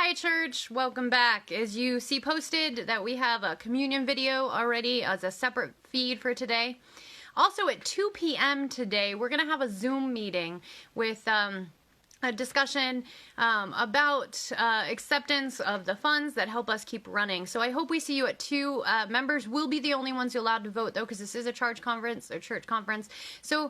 Hi church, welcome back. As you see posted that we have a communion video already as a separate feed for today. Also at 2 p.m. today, we're going to have a Zoom meeting with a discussion about acceptance of the funds that help us keep running. So I hope we see you at 2. Members will be the only ones you're allowed to vote, though, because this is a church conference. So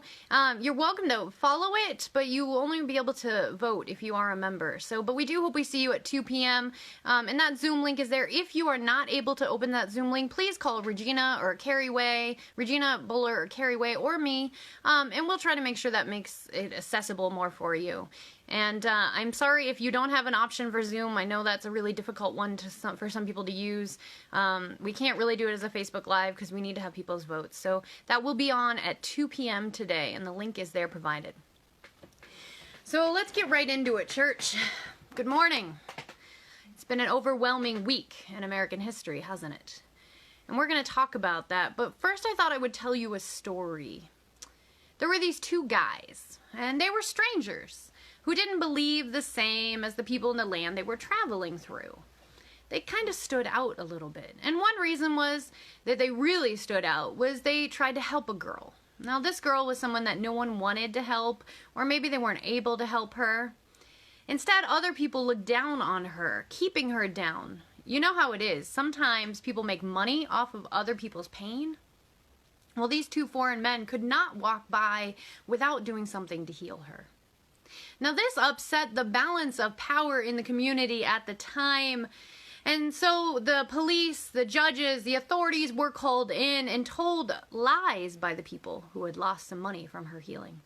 you're welcome to follow it, but you will only be able to vote if you are a member. But we do hope we see you at 2 p.m. And that Zoom link is there. If you are not able to open that Zoom link, please call Regina Buller or Carrie Way or me, and we'll try to make sure that makes it accessible more for you. And I'm sorry if you don't have an option for Zoom. I know that's a really difficult one for some people to use. We can't really do it as a Facebook Live because we need to have people's votes. So that will be on at 2 p.m. today, and the link is there provided. So let's get right into it, church. Good morning. It's been an overwhelming week in American history, hasn't it? And we're going to talk about that. But first I thought I would tell you a story. There were these two guys, and they were strangers who didn't believe the same as the people in the land they were traveling through. They kind of stood out a little bit. And one reason was that they really stood out was they tried to help a girl. Now, this girl was someone that no one wanted to help, or maybe they weren't able to help her. Instead, other people looked down on her, keeping her down. You know how it is. Sometimes people make money off of other people's pain. Well, these two foreign men could not walk by without doing something to heal her. Now, this upset the balance of power in the community at the time, and so the police, the judges, the authorities were called in and told lies by the people who had lost some money from her healing.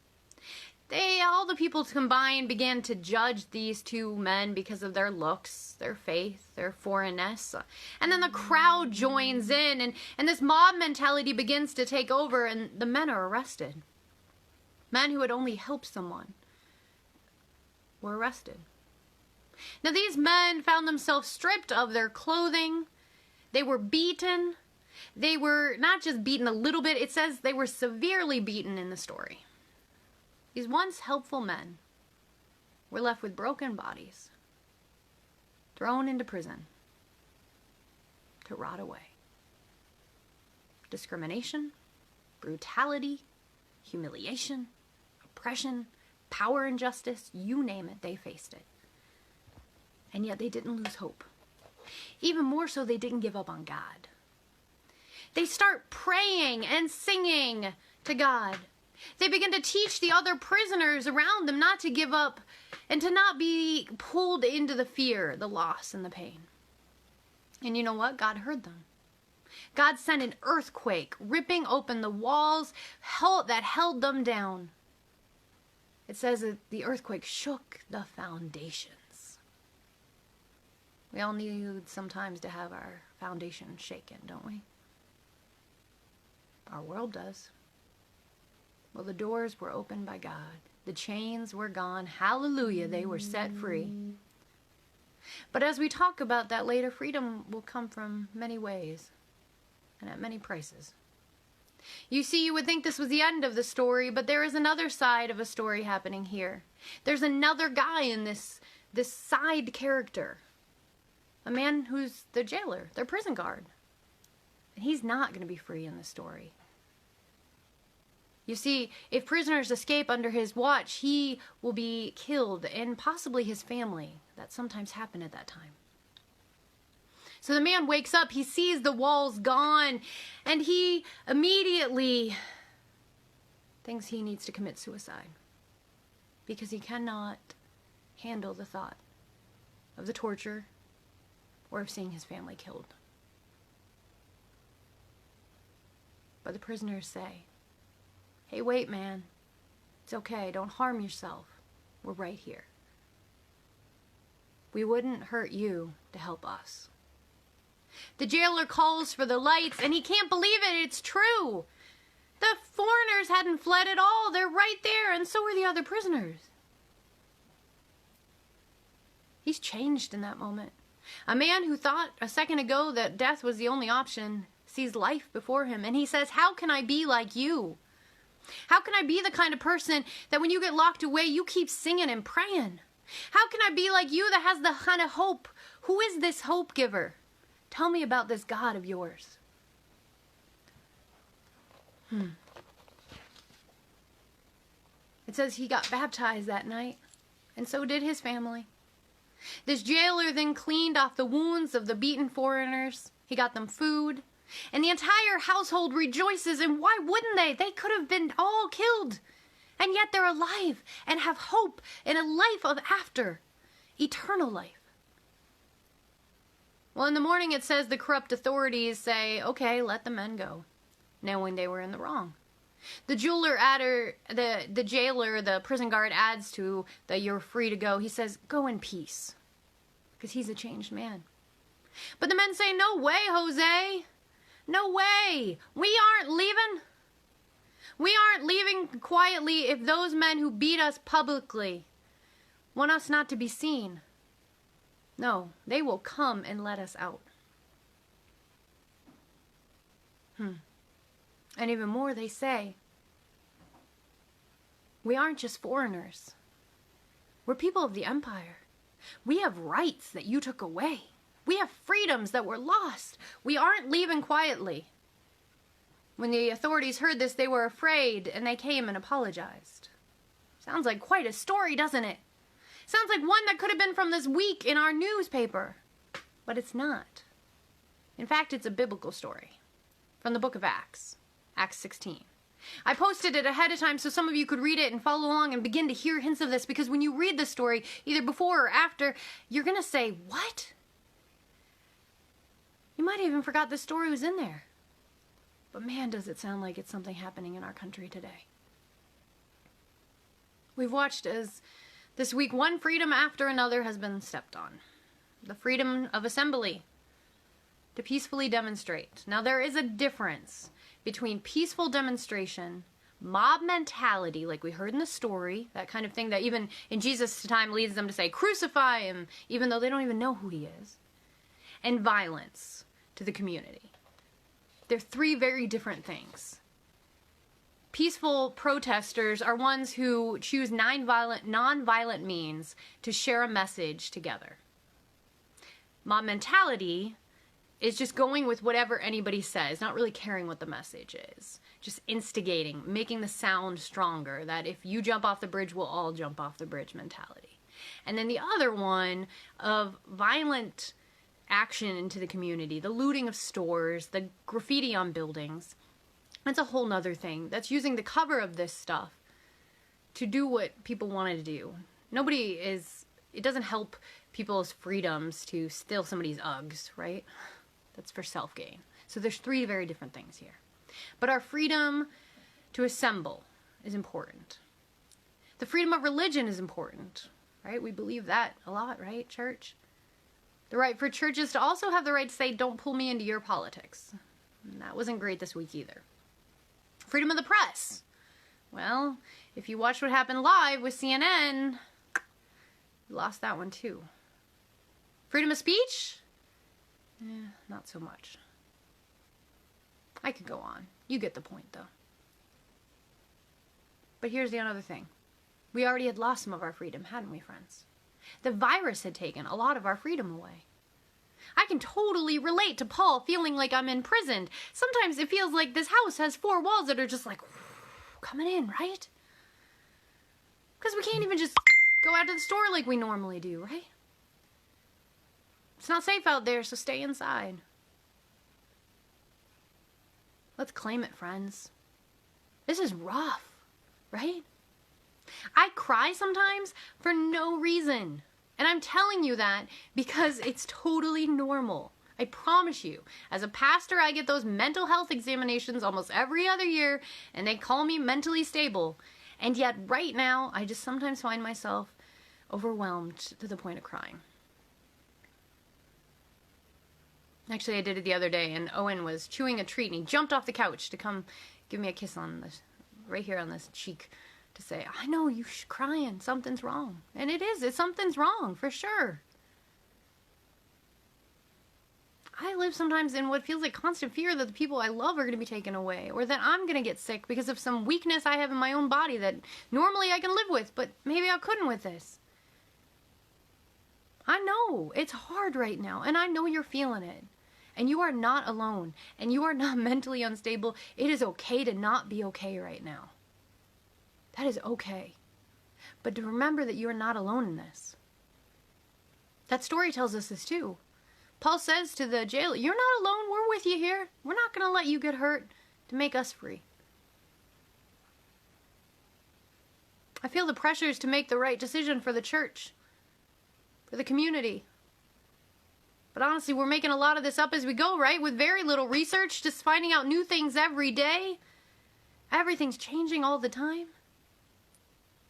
All the people combined began to judge these two men because of their looks, their faith, their foreignness. And then the crowd joins in, and this mob mentality begins to take over, and the men are arrested. Men who had only helped someone were arrested. Now, these men found themselves stripped of their clothing. They were beaten. They were not just beaten a little bit, it says they were severely beaten in the story. These once helpful men were left with broken bodies, thrown into prison to rot away. Discrimination, brutality, humiliation, oppression, power injustice, you name it, they faced it. And yet they didn't lose hope. Even more so, they didn't give up on God. They start praying and singing to God. They begin to teach the other prisoners around them not to give up and to not be pulled into the fear, the loss, and the pain. And you know what? God heard them. God sent an earthquake, ripping open the walls that held them down. It says that the earthquake shook the foundations. We all need sometimes to have our foundation shaken, don't we? Our world does. Well, the doors were opened by God. The chains were gone. Hallelujah, they were set free. But as we talk about that later, freedom will come from many ways and at many prices. You see, you would think this was the end of the story, but there is another side of a story happening here. There's another guy in this side character. A man who's the jailer, their prison guard. And he's not going to be free in this story. You see, if prisoners escape under his watch, he will be killed, and possibly his family. That sometimes happened at that time. So the man wakes up, he sees the walls gone, and he immediately thinks he needs to commit suicide because he cannot handle the thought of the torture or of seeing his family killed. But the prisoners say, "Hey, wait, man. It's okay. Don't harm yourself. We're right here. We wouldn't hurt you to help us." The jailer calls for the lights, and he can't believe it. It's true. The foreigners hadn't fled at all. They're right there, and so are the other prisoners. He's changed in that moment. A man who thought a second ago that death was the only option sees life before him, and he says, "How can I be like you? How can I be the kind of person that when you get locked away, you keep singing and praying? How can I be like you that has the kind of hope? Who is this hope giver? Tell me about this God of yours. It says he got baptized that night, and so did his family. This jailer then cleaned off the wounds of the beaten foreigners. He got them food, and the entire household rejoices, and why wouldn't they? They could have been all killed, and yet they're alive and have hope in a life of after, eternal life. Well, in the morning it says the corrupt authorities say, okay, let the men go, knowing they were in the wrong. The jailer, the prison guard adds to the "you're free to go." He says, go in peace, because he's a changed man. But the men say, no way, Jose. No way. We aren't leaving. We aren't leaving quietly if those men who beat us publicly want us not to be seen. No, they will come and let us out. And even more, they say, we aren't just foreigners. We're people of the empire. We have rights that you took away. We have freedoms that were lost. We aren't leaving quietly. When the authorities heard this, they were afraid, and they came and apologized. Sounds like quite a story, doesn't it? Sounds like one that could have been from this week in our newspaper. But it's not. In fact, it's a biblical story from the book of Acts. Acts 16. I posted it ahead of time so some of you could read it and follow along and begin to hear hints of this, because when you read the story, either before or after, you're going to say, what? You might have even forgot this story was in there. But man, does it sound like it's something happening in our country today. We've watched as this week one freedom after another has been stepped on. The freedom of assembly, to peacefully demonstrate. Now there is a difference between peaceful demonstration, mob mentality, like we heard in the story, that kind of thing that even in Jesus' time leads them to say, crucify him, even though they don't even know who he is, and violence to the community. They're three very different things. Peaceful protesters are ones who choose non-violent means to share a message together. Mob mentality is just going with whatever anybody says, not really caring what the message is. Just instigating, making the sound stronger, that if you jump off the bridge, we'll all jump off the bridge mentality. And then the other one of violent action into the community, the looting of stores, the graffiti on buildings. That's a whole nother thing. That's using the cover of this stuff to do what people wanted to do. It doesn't help people's freedoms to steal somebody's Uggs, right? That's for self-gain. So there's three very different things here. But our freedom to assemble is important. The freedom of religion is important, right? We believe that a lot, right, church? The right for churches to also have the right to say, don't pull me into your politics. And that wasn't great this week either. Freedom of the press. Well, if you watch what happened live with CNN, you lost that one too. Freedom of speech? Not so much. I could go on. You get the point, though. But here's the other thing. We already had lost some of our freedom, hadn't we, friends? The virus had taken a lot of our freedom away. I can totally relate to Paul feeling like I'm imprisoned. Sometimes it feels like this house has four walls that are just like coming in, right? Because we can't even just go out to the store like we normally do, right? It's not safe out there, so stay inside. Let's claim it, friends. This is rough, right? I cry sometimes for no reason. And I'm telling you that because it's totally normal. I promise you. As a pastor, I get those mental health examinations almost every other year, and they call me mentally stable. And yet right now, I just sometimes find myself overwhelmed to the point of crying. Actually, I did it the other day, and Owen was chewing a treat, and he jumped off the couch to come give me a kiss on this, right here on this cheek, to say, I know you're crying, something's wrong. And something's wrong, for sure. I live sometimes in what feels like constant fear that the people I love are going to be taken away, or that I'm going to get sick because of some weakness I have in my own body that normally I can live with, but maybe I couldn't with this. I know it's hard right now, and I know you're feeling it. And you are not alone, and you are not mentally unstable. It is okay to not be okay right now. That is okay. But to remember that you are not alone in this. That story tells us this too. Paul says to the jailer, you're not alone, we're with you here. We're not going to let you get hurt to make us free. I feel the pressures to make the right decision for the church, for the community. But honestly, we're making a lot of this up as we go, right? With very little research, just finding out new things every day. Everything's changing all the time.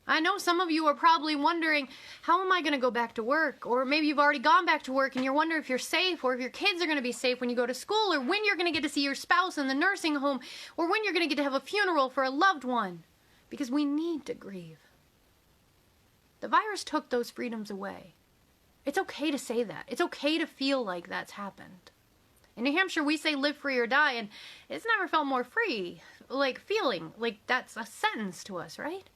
I know some of you are probably wondering, how am I going to go back to work? Or maybe you've already gone back to work and you're wondering if you're safe, or if your kids are going to be safe when you go to school, or when you're going to get to see your spouse in the nursing home, or when you're going to get to have a funeral for a loved one. Because we need to grieve. The virus took those freedoms away. It's okay to say that. It's okay to feel like that's happened. In New Hampshire, we say live free or die, and it's never felt more free. Like feeling like that's a sentence to us, right?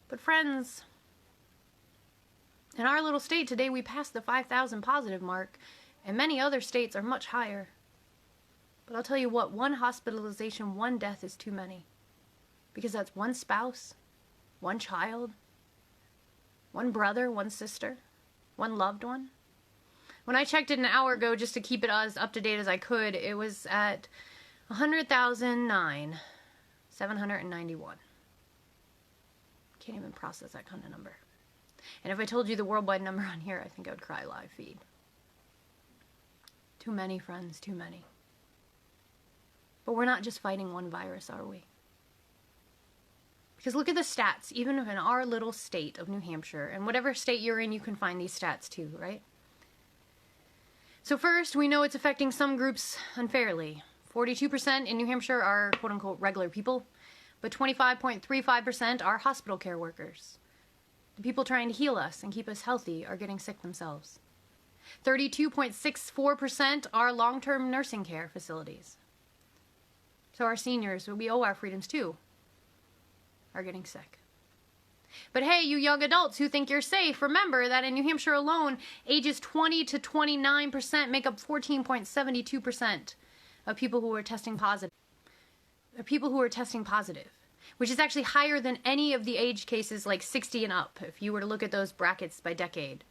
But friends, in our little state today, we passed the 5,000 positive mark, and many other states are much higher. But I'll tell you what, one hospitalization, one death is too many. Because that's one spouse, one child, one brother, one sister, one loved one. When I checked it an hour ago, just to keep it as up to date as I could, it was at 100,791. Can't even process that kind of number. And if I told you the worldwide number on here, I think I would cry live feed. Too many, friends, too many. But we're not just fighting one virus, are we? Because look at the stats, even in our little state of New Hampshire, and whatever state you're in, you can find these stats too, right? So first, we know it's affecting some groups unfairly. 42% in New Hampshire are quote-unquote regular people, but 25.35% are hospital care workers. The people trying to heal us and keep us healthy are getting sick themselves. 32.64% are long-term nursing care facilities. So our seniors, who we owe our freedoms to, are getting sick. But hey, you young adults who think you're safe, remember that in New Hampshire alone, ages 20 to 29% make up 14.72% of people who are testing positive. Which is actually higher than any of the age cases like 60 and up. If you were to look at those brackets by decade,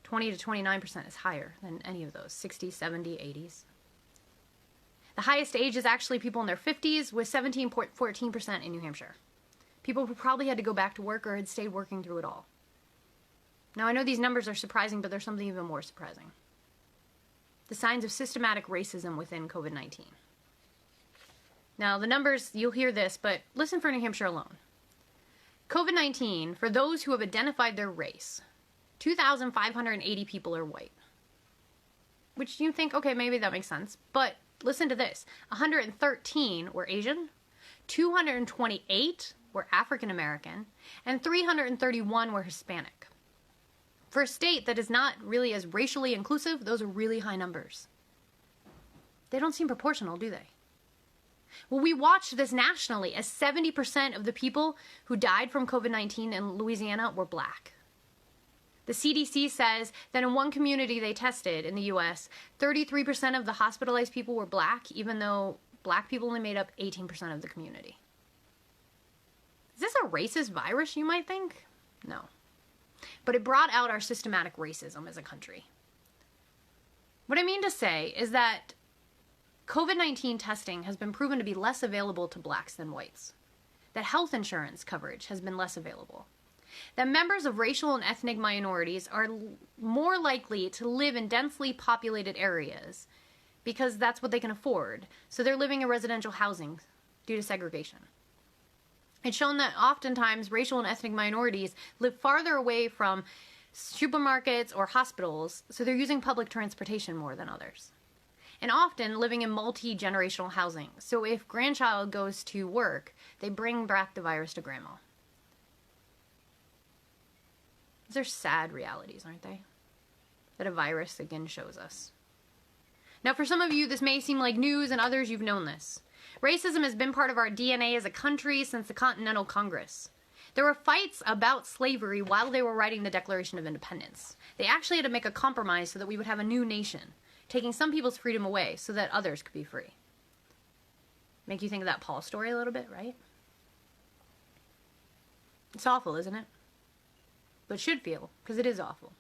20 to 29% is higher than any of those, 60, 70, 80s. The highest age is actually people in their 50s, with 17.14% in New Hampshire. People who probably had to go back to work or had stayed working through it all. Now, I know these numbers are surprising, but there's something even more surprising. The signs of systematic racism within COVID-19. Now, the numbers, you'll hear this, but listen for New Hampshire alone. COVID-19, for those who have identified their race, 2,580 people are white. Which you think, okay, maybe that makes sense. But listen to this. 113 were Asian, 228 were African American, and 331 were Hispanic. For a state that is not really as racially inclusive, those are really high numbers. They don't seem proportional, do they? Well, we watched this nationally as 70% of the people who died from COVID-19 in Louisiana were black. The CDC says that in one community they tested in the U.S., 33% of the hospitalized people were black, even though black people only made up 18% of the community. Is this a racist virus, you might think? No. But it brought out our systematic racism as a country. What I mean to say is that COVID-19 testing has been proven to be less available to blacks than whites. That health insurance coverage has been less available. That members of racial and ethnic minorities are more likely to live in densely populated areas because that's what they can afford. So they're living in residential housing due to segregation. It's shown that oftentimes racial and ethnic minorities live farther away from supermarkets or hospitals, so they're using public transportation more than others. And often living in multi-generational housing. So if grandchild goes to work, they bring back the virus to grandma. These are sad realities, aren't they? That a virus again shows us. Now, for some of you, this may seem like news, and others, you've known this. Racism has been part of our DNA as a country since the Continental Congress. There were fights about slavery while they were writing the Declaration of Independence. They actually had to make a compromise so that we would have a new nation, taking some people's freedom away so that others could be free. Make you think of that Paul story a little bit, right? It's awful, isn't it? But should feel, because it is awful.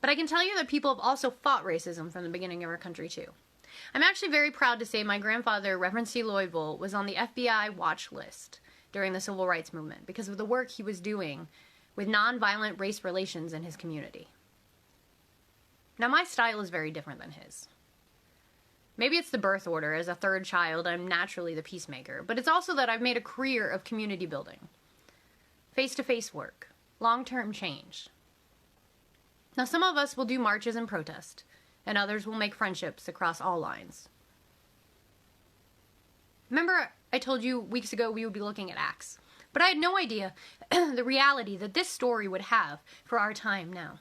But I can tell you that people have also fought racism from the beginning of our country, too. I'm actually very proud to say my grandfather, Reverend C. Lloyd Volt, was on the FBI watch list during the Civil Rights Movement because of the work he was doing with nonviolent race relations in his community. Now, my style is very different than his. Maybe it's the birth order. As a third child, I'm naturally the peacemaker. But it's also that I've made a career of community building. Face-to-face work. Long-term change. Now, some of us will do marches and protest, and others will make friendships across all lines. Remember, I told you weeks ago we would be looking at Acts, but I had no idea the reality that this story would have for our time now.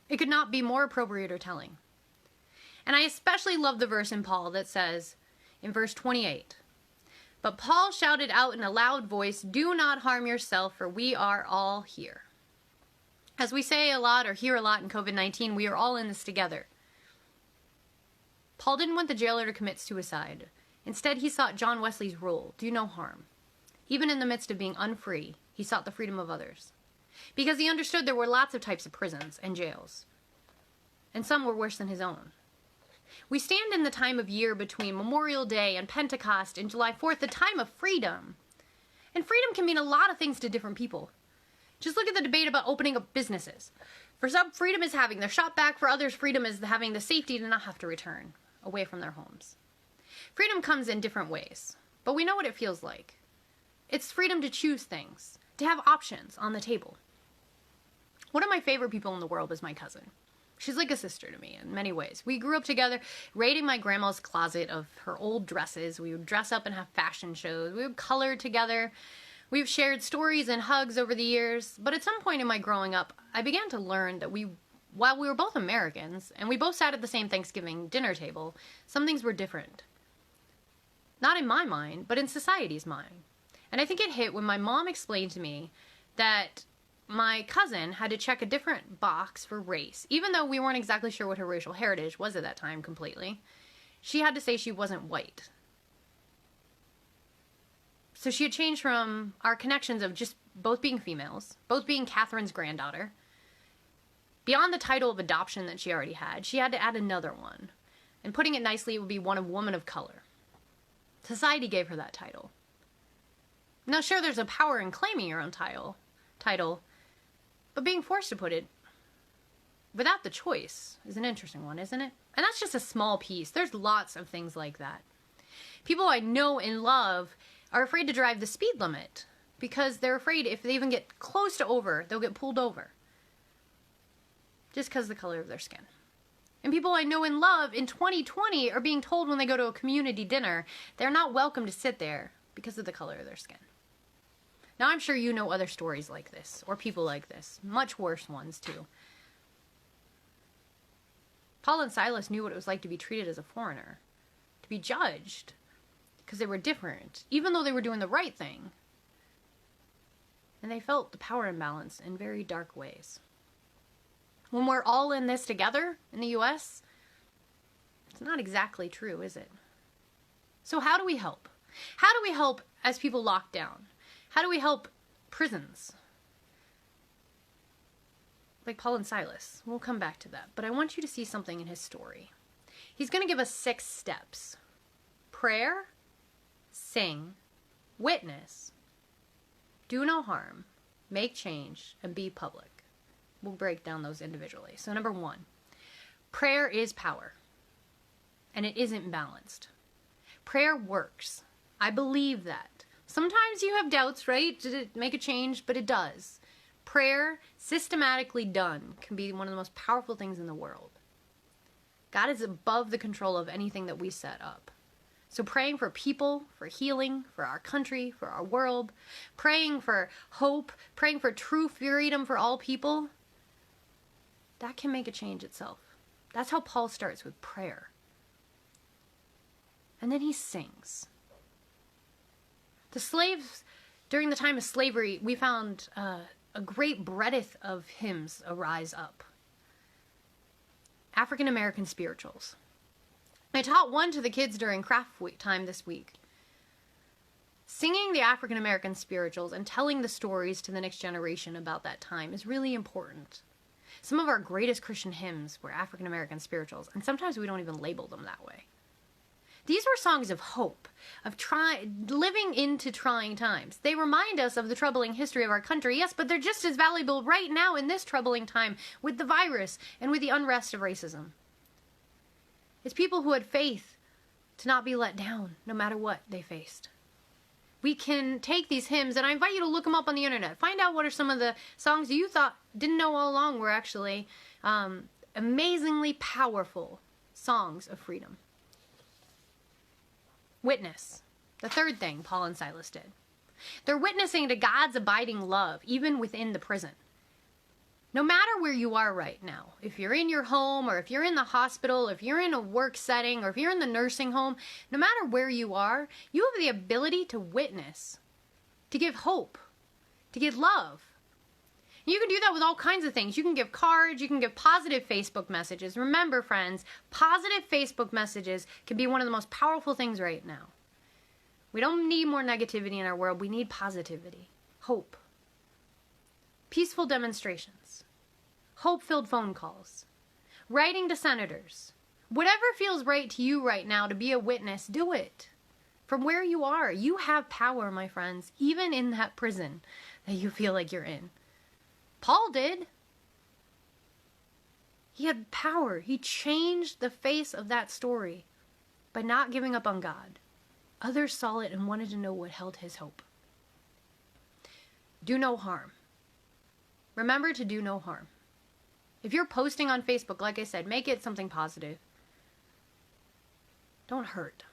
It could not be more appropriate or telling. And I especially love the verse in Paul that says, in verse 28, "But Paul shouted out in a loud voice, 'Do not harm yourself, for we are all here.'" As we say a lot or hear a lot in COVID-19, we are all in this together. Paul didn't want the jailer to commit suicide. Instead, he sought John Wesley's rule, do no harm. Even in the midst of being unfree, he sought the freedom of others. Because he understood there were lots of types of prisons and jails. And some were worse than his own. We stand in the time of year between Memorial Day and Pentecost and July 4th, the time of freedom. And freedom can mean a lot of things to different people. Just look at the debate about opening up businesses. For some, freedom is having their shop back. For others, freedom is having the safety to not have to return away from their homes. Freedom comes in different ways, but we know what it feels like. It's freedom to choose things, to have options on the table. One of my favorite people in the world is my cousin. She's like a sister to me in many ways. We grew up together, raiding my grandma's closet of her old dresses. We would dress up and have fashion shows. We would color together. We've shared stories and hugs over the years. But at some point in my growing up, I began to learn that while we were both Americans, and we both sat at the same Thanksgiving dinner table, some things were different. Not in my mind, but in society's mind. And I think it hit when my mom explained to me that my cousin had to check a different box for race. Even though we weren't exactly sure what her racial heritage was at that time completely, she had to say she wasn't white. So she had changed from our connections of just both being females, both being Catherine's granddaughter. Beyond the title of adoption that she already had, she had to add another one. And putting it nicely, it would be one of woman of color. Society gave her that title. Now sure, there's a power in claiming your own title, but being forced to put it without the choice is an interesting one, isn't it? And that's just a small piece. There's lots of things like that. People I know and love are afraid to drive the speed limit because they're afraid if they even get close to over, they'll get pulled over. Just because of the color of their skin. And people I know and love in 2020 are being told when they go to a community dinner, they're not welcome to sit there because of the color of their skin. Now, I'm sure you know other stories like this, or people like this, much worse ones too. Paul and Silas knew what it was like to be treated as a foreigner, to be judged, because they were different, even though they were doing the right thing. And they felt the power imbalance in very dark ways. When we're all in this together in the U.S., it's not exactly true, is it? So how do we help? How do we help as people lock down? How do we help prisons? Like Paul and Silas. We'll come back to that. But I want you to see something in his story. He's going to give us 6 steps. Prayer, sing, witness, do no harm, make change, and be public. We'll break down those individually. So number 1, prayer is power. And it isn't balanced. Prayer works. I believe that. Sometimes you have doubts, right? Did it make a change? But it does. Prayer, systematically done, can be one of the most powerful things in the world. God is above the control of anything that we set up. So praying for people, for healing, for our country, for our world, praying for hope, praying for true freedom for all people, that can make a change itself. That's how Paul starts, with prayer. And then he sings. The slaves During the time of slavery, we found a great breadth of hymns arise up. African American spirituals. I taught one to the kids during craft week time this week. Singing the African American spirituals and telling the stories to the next generation about that time is really important. Some of our greatest Christian hymns were African American spirituals, and sometimes we don't even label them that way. These were songs of hope, of living into trying times. They remind us of the troubling history of our country, yes, but they're just as valuable right now in this troubling time with the virus and with the unrest of racism. It's people who had faith to not be let down, no matter what they faced. We can take these hymns, and I invite you to look them up on the internet. Find out what are some of the songs you didn't know all along were actually amazingly powerful songs of freedom. Witness. The third thing Paul and Silas did. They're witnessing to God's abiding love, even within the prison. No matter where you are right now, if you're in your home, or if you're in the hospital, if you're in a work setting, or if you're in the nursing home, no matter where you are, you have the ability to witness, to give hope, to give love. You can do that with all kinds of things. You can give cards, you can give positive Facebook messages. Remember, friends, positive Facebook messages can be one of the most powerful things right now. We don't need more negativity in our world. We need positivity, hope. Peaceful demonstrations, hope-filled phone calls, writing to senators. Whatever feels right to you right now to be a witness, do it. From where you are, you have power, my friends, even in that prison that you feel like you're in. Paul did. He had power. He changed the face of that story by not giving up on God. Others saw it and wanted to know what held his hope. Do no harm. Remember to do no harm. If you're posting on Facebook, like I said, make it something positive. Don't hurt.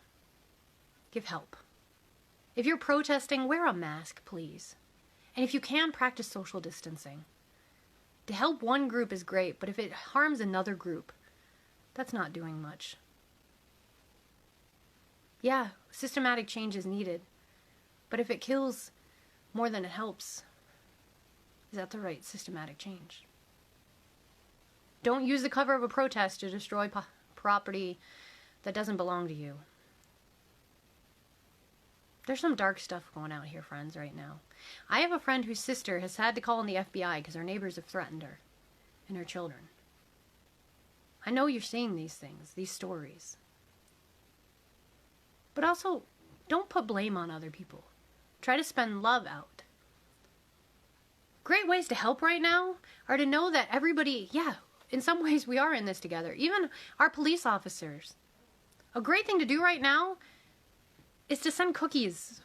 Give help. If you're protesting, wear a mask, please. And if you can, practice social distancing. To help one group is great, but if it harms another group, that's not doing much. Yeah, systematic change is needed, but if it kills more than it helps, is that the right systematic change? Don't use the cover of a protest to destroy property that doesn't belong to you. There's some dark stuff going out here, friends, right now. I have a friend whose sister has had to call in the FBI because her neighbors have threatened her and her children. I know you're seeing these things, these stories. But also, don't put blame on other people. Try to spend love out. Great ways to help right now are to know that everybody, in some ways we are in this together. Even our police officers. A great thing to do right now is to send cookies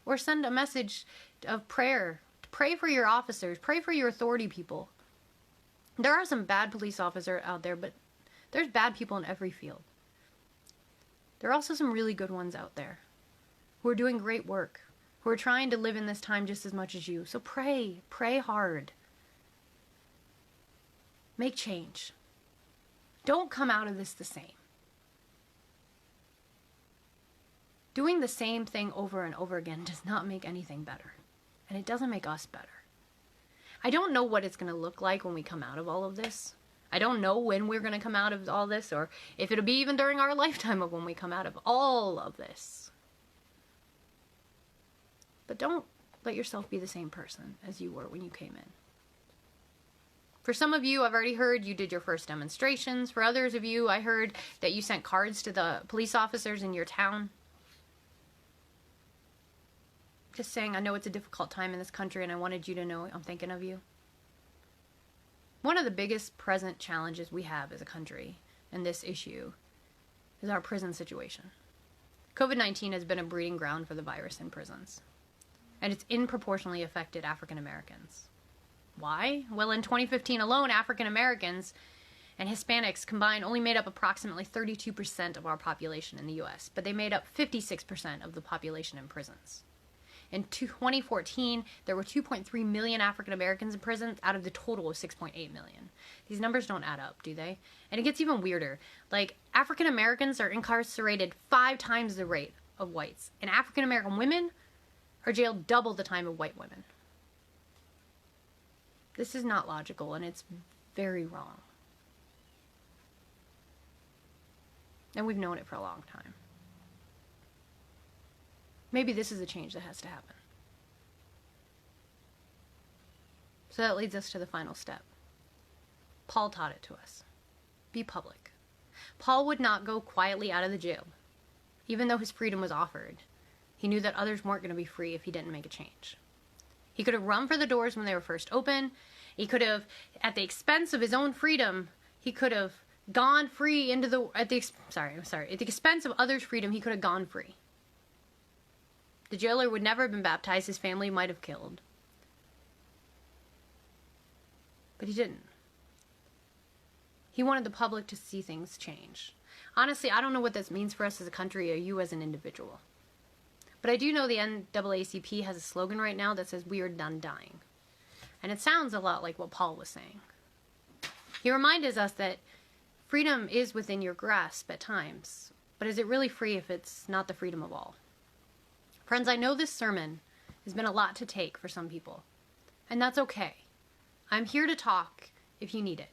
or send a message of prayer. Pray for your officers. Pray for your authority people. There are some bad police officers out there, but there's bad people in every field. There are also some really good ones out there who are doing great work, who are trying to live in this time just as much as you. So pray. Pray hard. Make change. Don't come out of this the same. Doing the same thing over and over again does not make anything better. And it doesn't make us better. I don't know what it's going to look like when we come out of all of this. I don't know when we're going to come out of all this, or if it'll be even during our lifetime of when we come out of all of this. But don't let yourself be the same person as you were when you came in. For some of you, I've already heard you did your first demonstrations. For others of you, I heard that you sent cards to the police officers in your town. Just saying, I know it's a difficult time in this country, and I wanted you to know I'm thinking of you. One of the biggest present challenges we have as a country in this issue is our prison situation. COVID-19 has been a breeding ground for the virus in prisons, and it's disproportionately affected African Americans. Why? Well, in 2015 alone, African Americans and Hispanics combined only made up approximately 32% of our population in the U.S., but they made up 56% of the population in prisons. In 2014, there were 2.3 million African Americans in prisons out of the total of 6.8 million. These numbers don't add up, do they? And it gets even weirder. Like, African Americans are incarcerated 5 times the rate of whites. And African American women are jailed double the time of white women. This is not logical, and it's very wrong. And we've known it for a long time. Maybe this is a change that has to happen. So that leads us to the final step. Paul taught it to us. Be public. Paul would not go quietly out of the jail, even though his freedom was offered. He knew that others weren't going to be free if he didn't make a change. He could have run for the doors when they were first open. He could have, at the expense of his own freedom, he could have gone free into the, at the expense of others' freedom, he could have gone free. The jailer would never have been baptized. His family might have killed. But he didn't. He wanted the public to see things change. Honestly, I don't know what this means for us as a country or you as an individual. But I do know the NAACP has a slogan right now that says, "We are done dying." And it sounds a lot like what Paul was saying. He reminded us that freedom is within your grasp at times, but is it really free if it's not the freedom of all? Friends, I know this sermon has been a lot to take for some people, and that's okay. I'm here to talk if you need it.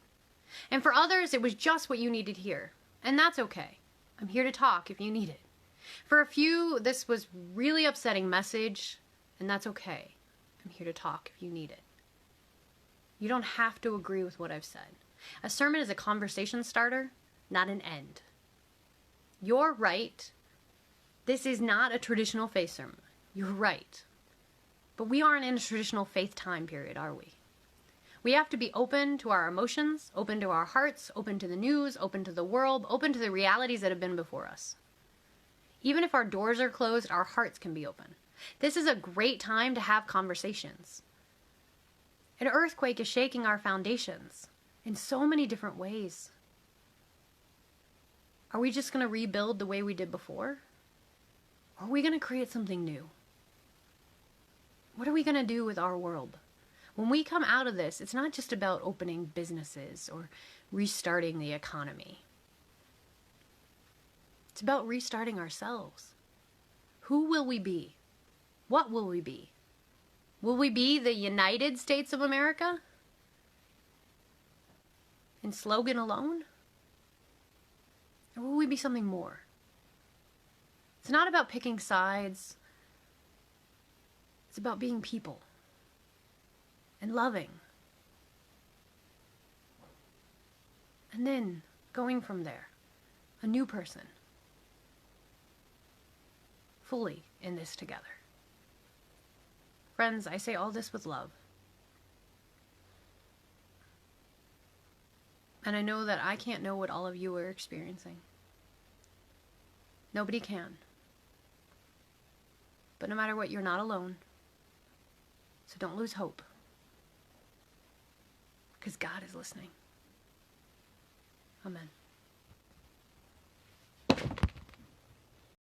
And for others, it was just what you needed to hear, and that's okay. I'm here to talk if you need it. For a few, this was really upsetting message, and that's okay. I'm here to talk if you need it. You don't have to agree with what I've said. A sermon is a conversation starter, not an end. You're right. This is not a traditional faith sermon. You're right. But we aren't in a traditional faith time period, are we? We have to be open to our emotions, open to our hearts, open to the news, open to the world, open to the realities that have been before us. Even if our doors are closed, our hearts can be open. This is a great time to have conversations. An earthquake is shaking our foundations in so many different ways. Are we just going to rebuild the way we did before? Or are we going to create something new? What are we going to do with our world? When we come out of this, it's not just about opening businesses or restarting the economy. It's about restarting ourselves. Who will we be? What will we be? Will we be the United States of America? In slogan alone? Or will we be something more? It's not about picking sides. It's about being people and loving. And then going from there, a new person, fully in this together. Friends, I say all this with love. And I know that I can't know what all of you are experiencing. Nobody can. But no matter what, you're not alone. So don't lose hope. Because God is listening. Amen.